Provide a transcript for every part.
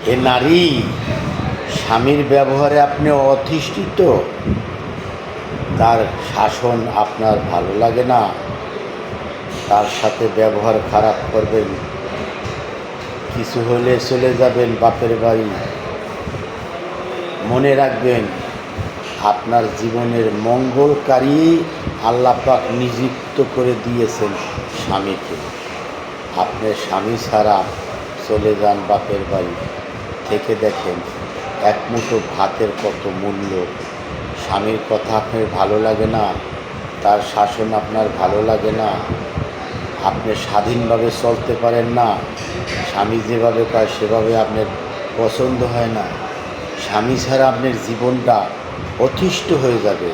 হে নারী, স্বামীর ব্যবহারে আপনি অধিষ্ঠিত, তার শাসন আপনার ভালো লাগে না, তার সাথে ব্যবহার খারাপ করবেন, কিছু হলে চলে যাবেন বাপের বাড়ি। মনে রাখবেন, আপনার জীবনের মঙ্গলকারী আল্লাহ পাক নিযুক্ত করে দিয়েছেন স্বামীকে। আপনি স্বামী ছাড়া চলে যান বাপের বাড়ি, থেকে দেখেন এক মুঠো ভাতের কত মূল্য। স্বামীর কথা আপনার ভালো লাগে না, তার শাসন আপনার ভালো লাগে না, আপনি স্বাধীনভাবে চলতে পারেন না, স্বামী যেভাবে কয় সেভাবে আপনার পছন্দ হয় না। স্বামী ছাড়া আপনার জীবনটা অতিষ্ঠ হয়ে যাবে।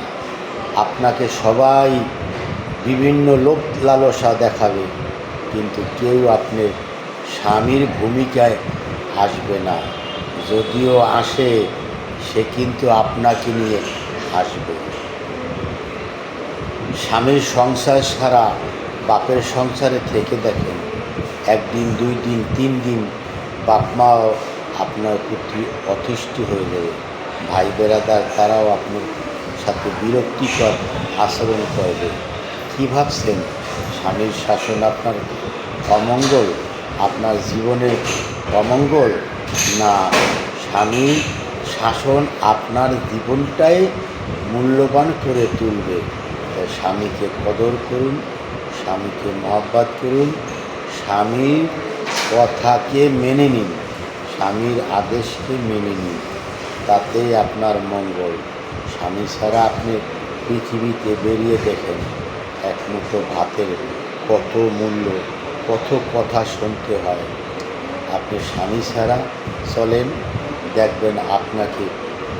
আপনাকে সবাই বিভিন্ন লোভ লালসা দেখাবে, কিন্তু কেউ আপনার স্বামীর ভূমিকায় আসবে না। যদিও আসে, সে কিন্তু আপনাকে নিয়ে আসবে। স্বামীর সংসার ছাড়া বাপের সংসারে থেকে দেখেন, একদিন, 2 দিন, 3 দিন বাপ মাও আপনার প্রতি অতিষ্ঠ হয়ে যাবে। ভাই বেড়াদার তারাও আপনার সাথে বিরক্তিকর আচরণ করবে। কী ভাবছেন স্বামীর শাসন আপনার অমঙ্গল, আপনার জীবনের অমঙ্গল? না, স্বামীর শাসন আপনার জীবনটাই মূল্যবান করে তুলবে। তাই স্বামীকে কদর করুন, স্বামীকে মহব্বত করুন, স্বামীর কথাকে মেনে নিন, স্বামীর আদেশকে মেনে নিন, তাতেই আপনার মঙ্গল। স্বামী ছাড়া আপনি পৃথিবীতে বেরিয়ে দেখেন, এক মুঠো ভাতের কত মূল্য, কত কথা শুনতে হয়। আপনি স্বামী ছাড়া চলেন, দেখবেন আপনাকে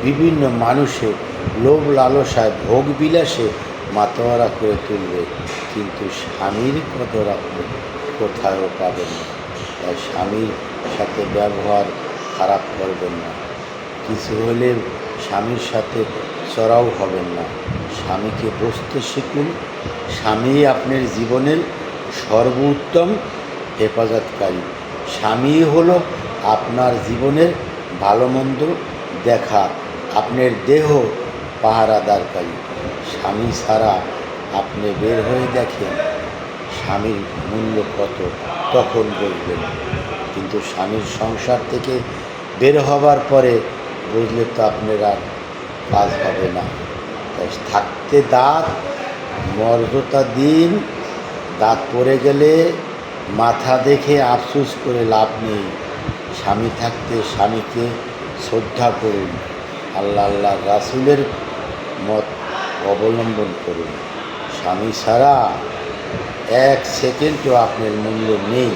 বিভিন্ন মানুষের লোভ লালসায় ভোগ বিলাসে মাতোয়ারা করে তুলবে, কিন্তু স্বামীর কদর আপনি কোথাও পাবেন না। তাই স্বামীর সাথে ব্যবহার খারাপ করবেন না, কিছু হলে স্বামীর সাথে চড়াও হবেন না। স্বামীকে বুঝতে শিখুন, স্বামী আপনার জীবনের সর্বোত্তম হেফাজতকারী। স্বামী হলো আপনার জীবনের ভালো মন্দ দেখা, আপনার দেহ পাহারাদারকারী। স্বামী ছাড়া আপনি বের হয়ে দেখেন স্বামীর মূল্য কত, তখন বুঝবেন। কিন্তু স্বামীর সংসার থেকে বের হবার পরে বুঝলে তো আপনার আর কাজ হবে না। তাই থাকতে দাঁত মর্যাদা দিন, দাঁত পড়ে গেলে মাথা দেখে আফসোস করে লাভ নেই। স্বামী থাকতে স্বামীকে শ্রদ্ধা করুন, আল্লাহ রাসূলের মত অবলম্বন করুন। স্বামী ছাড়া 1 সেকেন্ডও আপনার মূল্য নেই।